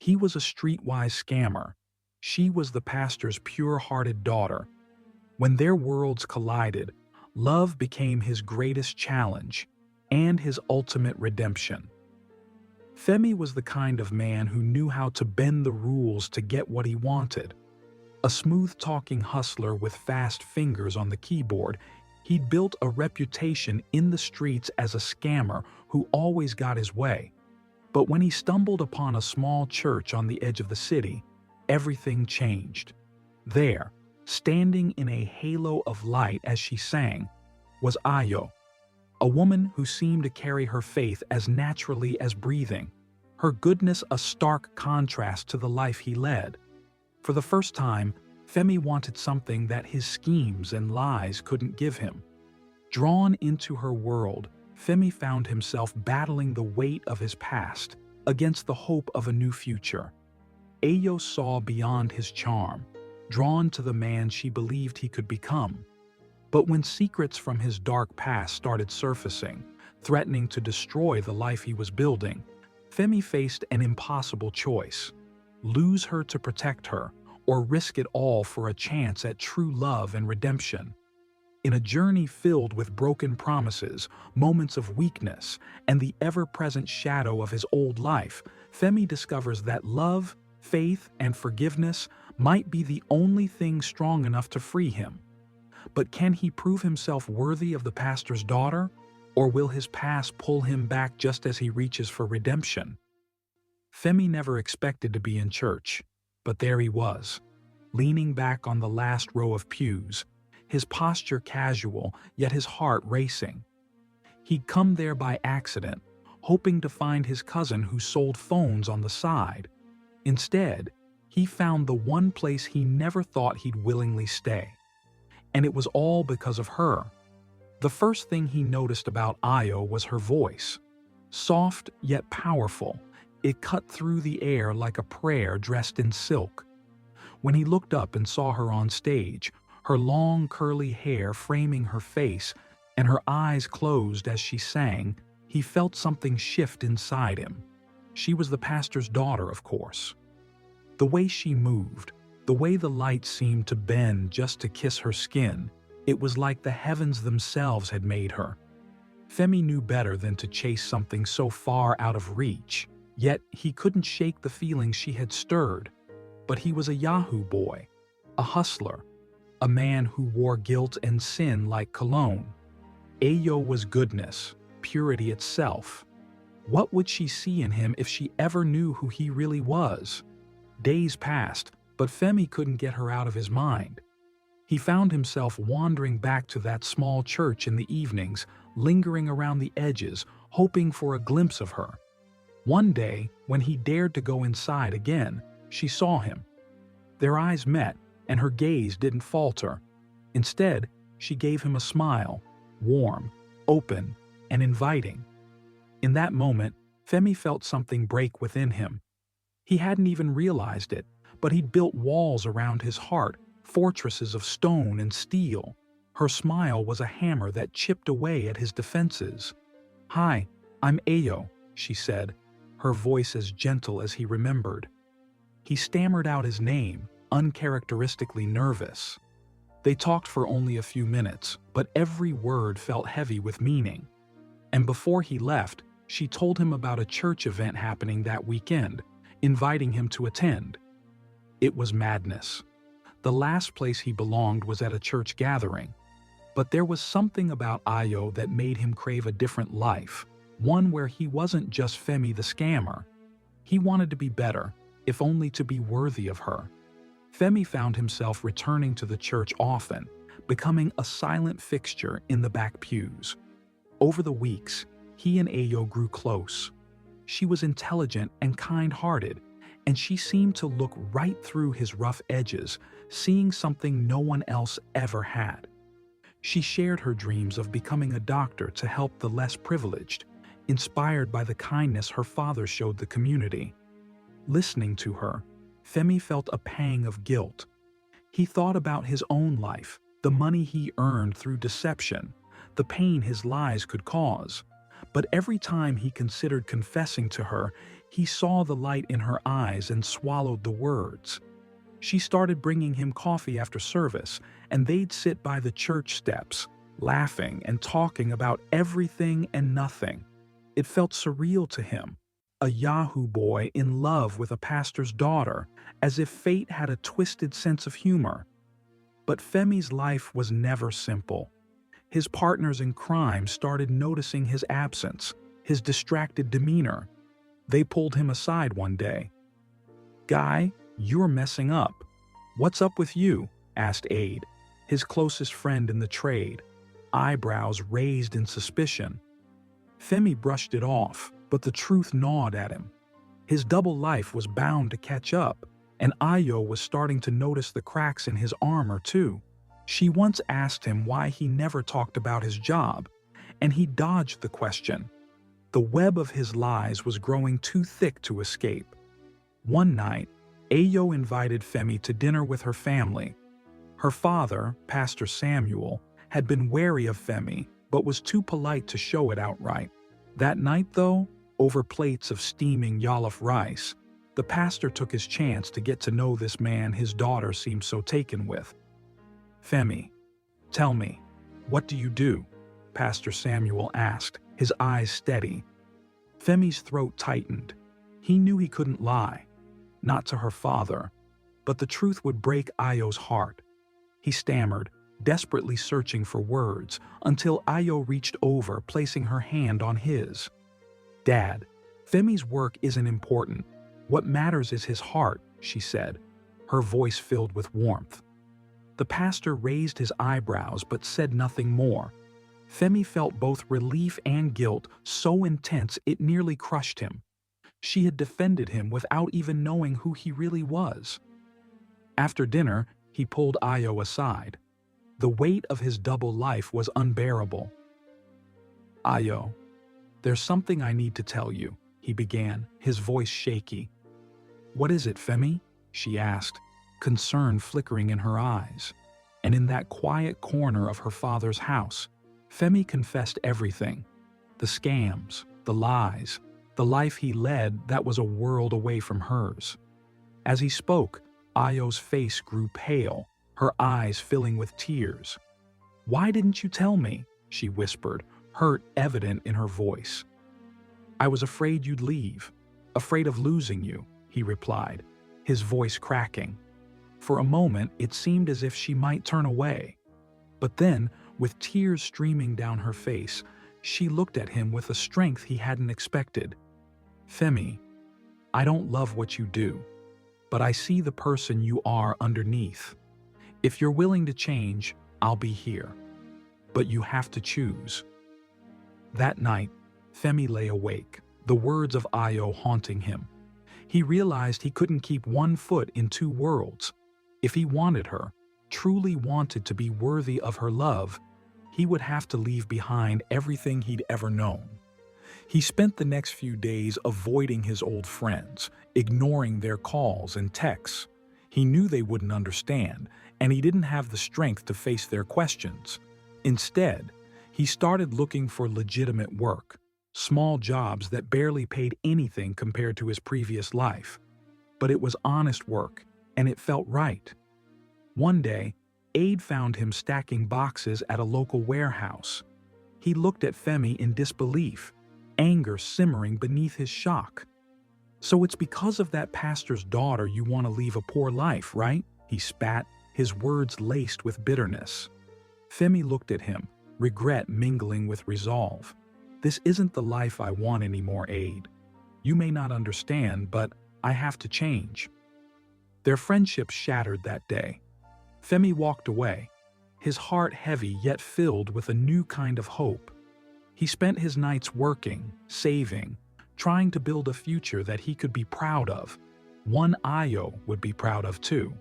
He was a streetwise scammer. She was the pastor's pure-hearted daughter. When their worlds collided, love became his greatest challenge and his ultimate redemption. Femi was the kind of man who knew how to bend the rules to get what he wanted. A smooth-talking hustler with fast fingers on the keyboard, he'd built a reputation in the streets as a scammer who always got his way. But when he stumbled upon a small church on the edge of the city, everything changed. There, standing in a halo of light as she sang, was Ayo, a woman who seemed to carry her faith as naturally as breathing, her goodness a stark contrast to the life he led. For the first time, Femi wanted something that his schemes and lies couldn't give him. Drawn into her world, Femi found himself battling the weight of his past against the hope of a new future. Ayo saw beyond his charm, drawn to the man she believed he could become. But when secrets from his dark past started surfacing, threatening to destroy the life he was building, Femi faced an impossible choice: lose her to protect her, or risk it all for a chance at true love and redemption. In a journey filled with broken promises, moments of weakness, and the ever-present shadow of his old life, Femi discovers that love, faith, and forgiveness might be the only thing strong enough to free him. But can he prove himself worthy of the pastor's daughter, or will his past pull him back just as he reaches for redemption? Femi never expected to be in church, but there he was, leaning back on the last row of pews, his posture casual, yet his heart racing. He'd come there by accident, hoping to find his cousin who sold phones on the side. Instead, he found the one place he never thought he'd willingly stay. And it was all because of her. The first thing he noticed about Ayo was her voice. Soft yet powerful, it cut through the air like a prayer dressed in silk. When he looked up and saw her on stage, her long curly hair framing her face and her eyes closed as she sang, he felt something shift inside him. She was the pastor's daughter, of course. The way she moved, the way the light seemed to bend just to kiss her skin, it was like the heavens themselves had made her. Femi knew better than to chase something so far out of reach, yet he couldn't shake the feelings she had stirred. But he was a Yahoo boy, a hustler, a man who wore guilt and sin like cologne. Ayo was goodness, purity itself. What would she see in him if she ever knew who he really was? Days passed, but Femi couldn't get her out of his mind. He found himself wandering back to that small church in the evenings, lingering around the edges, hoping for a glimpse of her. One day, when he dared to go inside again, she saw him. Their eyes met, and her gaze didn't falter. Instead, she gave him a smile, warm, open, and inviting. In that moment, Femi felt something break within him. He hadn't even realized it, but he'd built walls around his heart, fortresses of stone and steel. Her smile was a hammer that chipped away at his defenses. "Hi, I'm Ayo," she said, her voice as gentle as he remembered. He stammered out his name, uncharacteristically nervous. They talked for only a few minutes, but every word felt heavy with meaning. And before he left, she told him about a church event happening that weekend, inviting him to attend. It was madness. The last place he belonged was at a church gathering. But there was something about Ayo that made him crave a different life, one where he wasn't just Femi the scammer. He wanted to be better, if only to be worthy of her. Femi found himself returning to the church often, becoming a silent fixture in the back pews. Over the weeks, he and Ayo grew close. She was intelligent and kind-hearted, and she seemed to look right through his rough edges, seeing something no one else ever had. She shared her dreams of becoming a doctor to help the less privileged, inspired by the kindness her father showed the community. Listening to her, Femi felt a pang of guilt. He thought about his own life, the money he earned through deception, the pain his lies could cause. But every time he considered confessing to her, he saw the light in her eyes and swallowed the words. She started bringing him coffee after service, and they'd sit by the church steps, laughing and talking about everything and nothing. It felt surreal to him, a Yahoo boy in love with a pastor's daughter, as if fate had a twisted sense of humor. But Femi's life was never simple. His partners in crime started noticing his absence, his distracted demeanor. They pulled him aside one day. "Guy, you're messing up. What's up with you?" asked Aide, his closest friend in the trade, eyebrows raised in suspicion. Femi brushed it off, but the truth gnawed at him. His double life was bound to catch up, and Ayo was starting to notice the cracks in his armor too. She once asked him why he never talked about his job, and he dodged the question. The web of his lies was growing too thick to escape. One night, Ayo invited Femi to dinner with her family. Her father, Pastor Samuel, had been wary of Femi, but was too polite to show it outright. That night, though, over plates of steaming Yalaf rice, the pastor took his chance to get to know this man his daughter seemed so taken with. "Femi, tell me, what do you do?" Pastor Samuel asked, his eyes steady. Femi's throat tightened. He knew he couldn't lie. Not to her father, but the truth would break Ayo's heart. He stammered, desperately searching for words, until Ayo reached over, placing her hand on his. "Dad, Femi's work isn't important. What matters is his heart," she said, her voice filled with warmth. The pastor raised his eyebrows but said nothing more. Femi felt both relief and guilt so intense it nearly crushed him. She had defended him without even knowing who he really was. After dinner, he pulled Ayo aside. The weight of his double life was unbearable. "Ayo, there's something I need to tell you," he began, his voice shaky. "What is it, Femi?" she asked, concern flickering in her eyes. And in that quiet corner of her father's house, Femi confessed everything. The scams, the lies, the life he led that was a world away from hers. As he spoke, Ayo's face grew pale, her eyes filling with tears. "Why didn't you tell me?" she whispered, hurt evident in her voice. "I was afraid you'd leave, afraid of losing you," he replied, his voice cracking. For a moment, it seemed as if she might turn away. But then, with tears streaming down her face, she looked at him with a strength he hadn't expected. "Femi, I don't love what you do, but I see the person you are underneath. If you're willing to change, I'll be here. But you have to choose." That night, Femi lay awake, the words of Ayo haunting him. He realized he couldn't keep one foot in two worlds. If he wanted her, truly wanted to be worthy of her love, he would have to leave behind everything he'd ever known. He spent the next few days avoiding his old friends, ignoring their calls and texts. He knew they wouldn't understand, and he didn't have the strength to face their questions. Instead, he started looking for legitimate work, small jobs that barely paid anything compared to his previous life. But it was honest work, and it felt right. One day, Aide found him stacking boxes at a local warehouse. He looked at Femi in disbelief, anger simmering beneath his shock. "So it's because of that pastor's daughter you want to leave a poor life, right?" he spat, his words laced with bitterness. Femi looked at him, regret mingling with resolve. "This isn't the life I want anymore, Aide. You may not understand, but I have to change." Their friendship shattered that day. Femi walked away, his heart heavy yet filled with a new kind of hope. He spent his nights working, saving, trying to build a future that he could be proud of, one Ayo would be proud of too.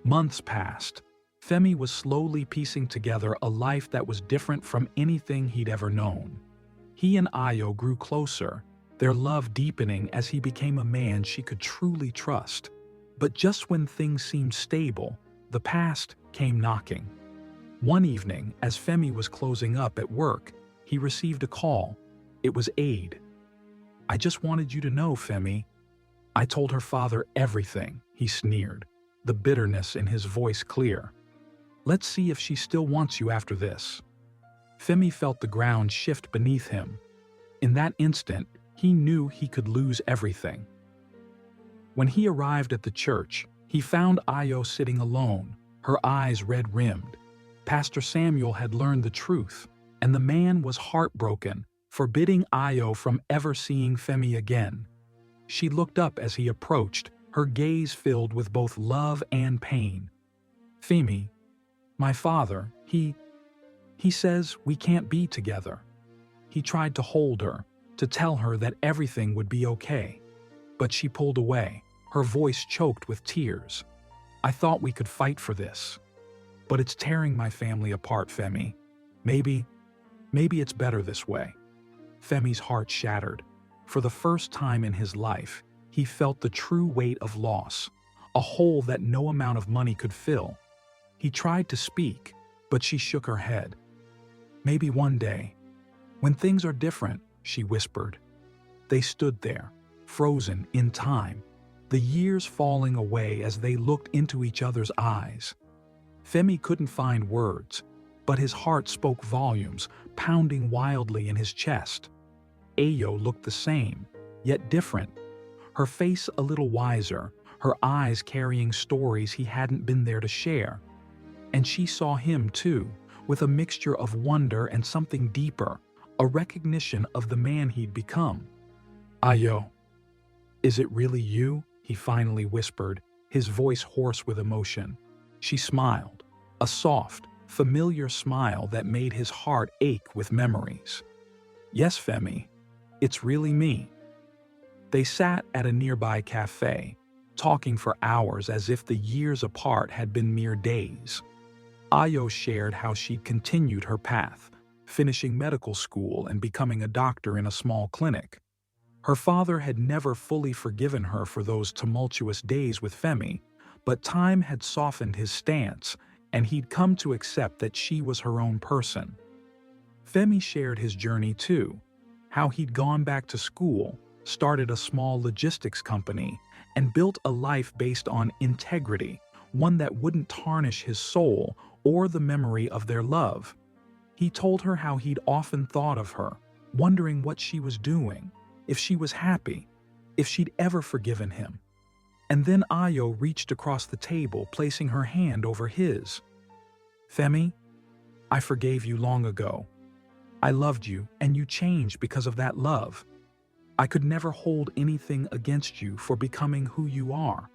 Months passed. Femi was slowly piecing together a life that was different from anything he'd ever known. He and Ayo grew closer, their love deepening as he became a man she could truly trust. But just when things seemed stable, the past came knocking. One evening, as Femi was closing up at work, he received a call. It was aid. I just wanted you to know, Femi. I told her father everything, he sneered, the bitterness in his voice clear. Let's see if she still wants you after this. Femi felt the ground shift beneath him. In that instant, he knew he could lose everything. When he arrived at the church, he found Ayo sitting alone, her eyes red-rimmed. Pastor Samuel had learned the truth, and the man was heartbroken, forbidding Ayo from ever seeing Femi again. She looked up as he approached, her gaze filled with both love and pain. Femi, my father, he says we can't be together. He tried to hold her, to tell her that everything would be okay. But she pulled away, her voice choked with tears. I thought we could fight for this. But it's tearing my family apart, Femi. Maybe it's better this way. Femi's heart shattered. For the first time in his life, he felt the true weight of loss, a hole that no amount of money could fill. He tried to speak, but she shook her head. Maybe one day, when things are different, she whispered. They stood there, frozen in time, the years falling away as they looked into each other's eyes. Femi couldn't find words, but his heart spoke volumes, pounding wildly in his chest. Ayo looked the same, yet different. Her face a little wiser, her eyes carrying stories he hadn't been there to share. And she saw him too, with a mixture of wonder and something deeper, a recognition of the man he'd become. Ayo, is it really you? He finally whispered, his voice hoarse with emotion. She smiled, a soft, familiar smile that made his heart ache with memories. Yes, Femi, it's really me. They sat at a nearby cafe, talking for hours as if the years apart had been mere days. Ayo shared how she'd continued her path, finishing medical school and becoming a doctor in a small clinic. Her father had never fully forgiven her for those tumultuous days with Femi, but time had softened his stance, and he'd come to accept that she was her own person. Femi shared his journey too, how he'd gone back to school, started a small logistics company, and built a life based on integrity, one that wouldn't tarnish his soul or the memory of their love. He told her how he'd often thought of her, wondering what she was doing, if she was happy, if she'd ever forgiven him. And then Ayo reached across the table, placing her hand over his. Femi, I forgave you long ago. I loved you, and you changed because of that love. I could never hold anything against you for becoming who you are.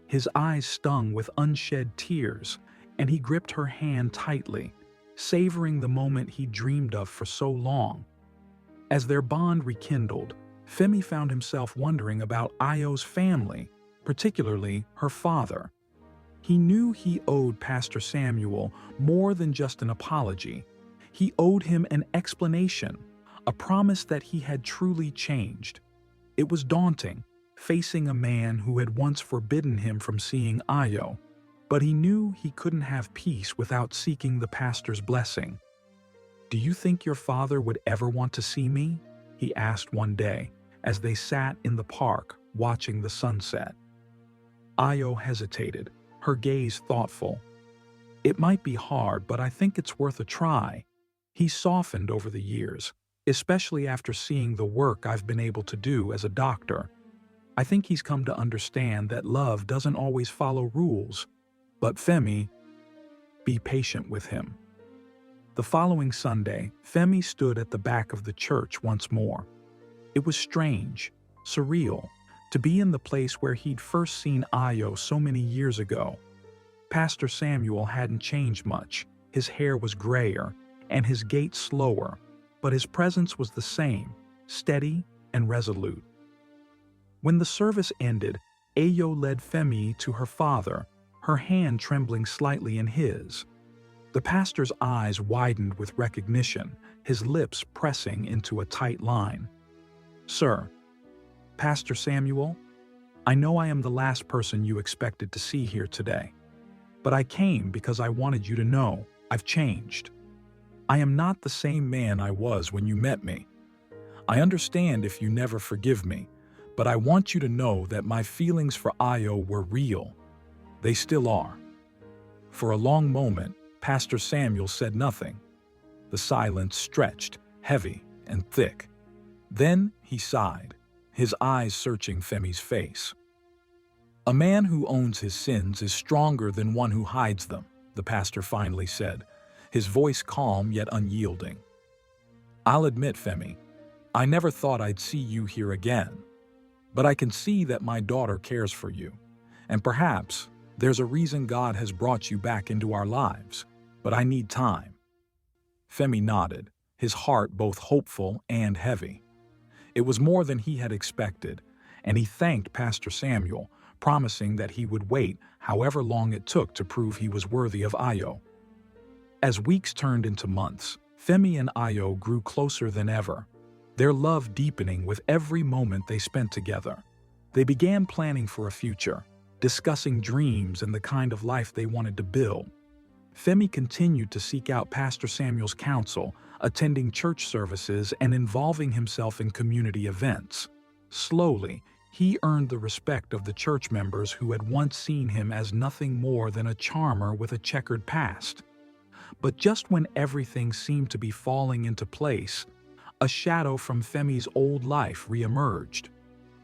His eyes stung with unshed tears, and he gripped her hand tightly, savoring the moment he dreamed of for so long. As their bond rekindled, Femi found himself wondering about Ayo's family, particularly her father. He knew he owed Pastor Samuel more than just an apology. He owed him an explanation, a promise that he had truly changed. It was daunting, facing a man who had once forbidden him from seeing Ayo, but he knew he couldn't have peace without seeking the pastor's blessing. Do you think your father would ever want to see me? He asked one day, as they sat in the park watching the sunset. Ayo hesitated, her gaze thoughtful. It might be hard, but I think it's worth a try. He's softened over the years, especially after seeing the work I've been able to do as a doctor. I think he's come to understand that love doesn't always follow rules. But Femi, be patient with him. The following Sunday, Femi stood at the back of the church once more. It was strange, surreal, to be in the place where he'd first seen Ayo so many years ago. Pastor Samuel hadn't changed much. His hair was grayer, and his gait slower, but his presence was the same, steady and resolute. When the service ended, Ayo led Femi to her father, her hand trembling slightly in his. The pastor's eyes widened with recognition, his lips pressing into a tight line. Sir, Pastor Samuel, I know I am the last person you expected to see here today, but I came because I wanted you to know I've changed. I am not the same man I was when you met me. I understand if you never forgive me, but I want you to know that my feelings for Ayo were real. They still are." For a long moment, Pastor Samuel said nothing. The silence stretched, heavy and thick. Then he sighed, his eyes searching Femi's face. "A man who owns his sins is stronger than one who hides them," the pastor finally said, his voice calm yet unyielding. "I'll admit, Femi, I never thought I'd see you here again. But I can see that my daughter cares for you, and perhaps there's a reason God has brought you back into our lives, but I need time." Femi nodded, his heart both hopeful and heavy. It was more than he had expected, and he thanked Pastor Samuel, promising that he would wait however long it took to prove he was worthy of Ayo. As weeks turned into months, Femi and Ayo grew closer than ever, their love deepening with every moment they spent together. They began planning for a future, discussing dreams and the kind of life they wanted to build. Femi continued to seek out Pastor Samuel's counsel, attending church services and involving himself in community events. Slowly, he earned the respect of the church members who had once seen him as nothing more than a charmer with a checkered past. But just when everything seemed to be falling into place, a shadow from Femi's old life reemerged.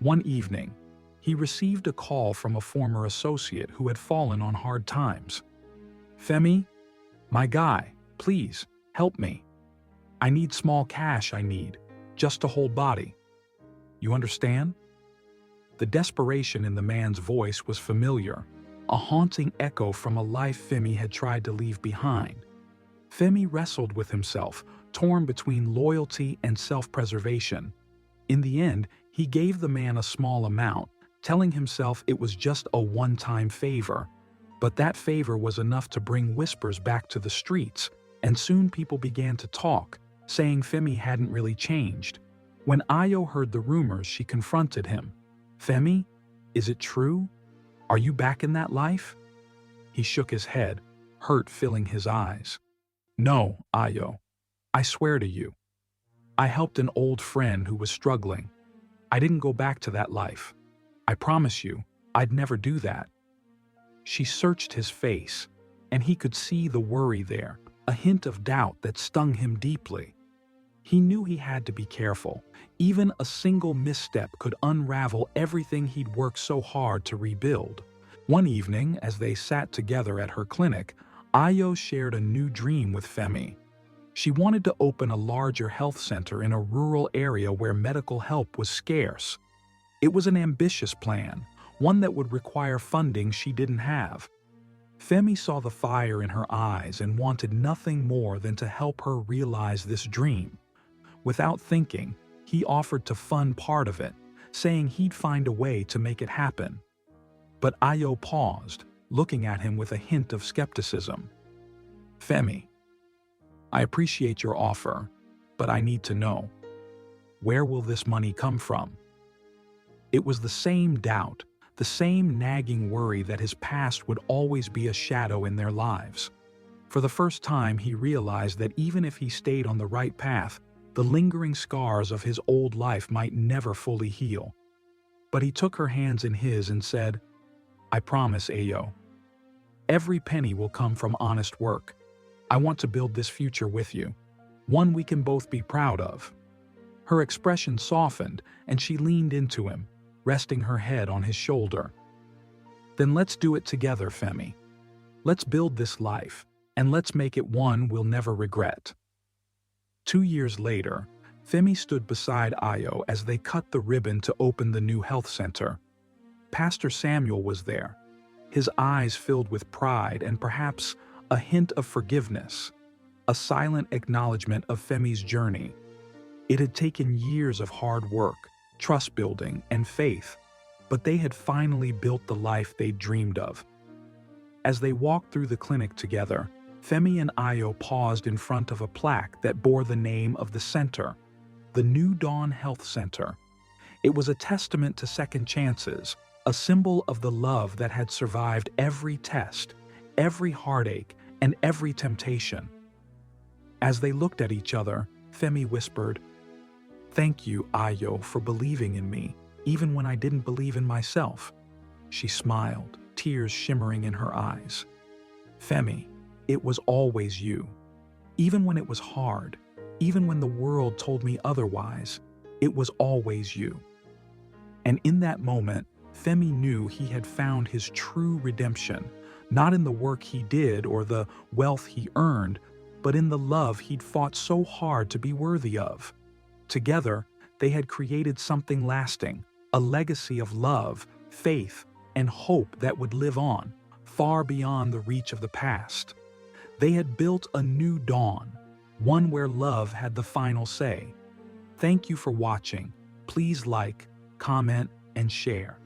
One evening, he received a call from a former associate who had fallen on hard times. "Femi, my guy, please, help me. I need small cash just to hold body. You understand?" The desperation in the man's voice was familiar, a haunting echo from a life Femi had tried to leave behind. Femi wrestled with himself, torn between loyalty and self-preservation. In the end, he gave the man a small amount, telling himself it was just a one-time favor. But that favor was enough to bring whispers back to the streets, and soon people began to talk, saying Femi hadn't really changed. When Ayo heard the rumors, she confronted him. "Femi, is it true? Are you back in that life?" He shook his head, hurt filling his eyes. "No, Ayo. I swear to you. I helped an old friend who was struggling. I didn't go back to that life. I promise you, I'd never do that." She searched his face, and he could see the worry there, a hint of doubt that stung him deeply. He knew he had to be careful. Even a single misstep could unravel everything he'd worked so hard to rebuild. One evening, as they sat together at her clinic, Ayo shared a new dream with Femi. She wanted to open a larger health center in a rural area where medical help was scarce. It was an ambitious plan, one that would require funding she didn't have. Femi saw the fire in her eyes and wanted nothing more than to help her realize this dream. Without thinking, he offered to fund part of it, saying he'd find a way to make it happen. But Ayo paused, looking at him with a hint of skepticism. "Femi, I appreciate your offer, but I need to know, where will this money come from?" It was the same doubt, the same nagging worry that his past would always be a shadow in their lives. For the first time, he realized that even if he stayed on the right path, the lingering scars of his old life might never fully heal. But he took her hands in his and said, "I promise, Ayo. Every penny will come from honest work. I want to build this future with you, one we can both be proud of." Her expression softened, and she leaned into him, resting her head on his shoulder. "Then let's do it together, Femi. Let's build this life, and let's make it one we'll never regret." 2 years later, Femi stood beside Ayo as they cut the ribbon to open the new health center. Pastor Samuel was there, his eyes filled with pride and perhaps a hint of forgiveness, a silent acknowledgement of Femi's journey. It had taken years of hard work, trust building, and faith, but they had finally built the life they'd dreamed of. As they walked through the clinic together, Femi and Ayo paused in front of a plaque that bore the name of the center, the New Dawn Health Center. It was a testament to second chances, a symbol of the love that had survived every test, every heartache, and every temptation. As they looked at each other, Femi whispered, Thank you, Ayo, for believing in me, even when I didn't believe in myself. She smiled, tears shimmering in her eyes. Femi, it was always you. Even when it was hard, even when the world told me otherwise, it was always you. And in that moment, Femi knew he had found his true redemption, not in the work he did or the wealth he earned, but in the love he'd fought so hard to be worthy of. Together, they had created something lasting, a legacy of love, faith, and hope that would live on, far beyond the reach of the past. They had built a new dawn, one where love had the final say. Thank you for watching. Please like, comment, and share.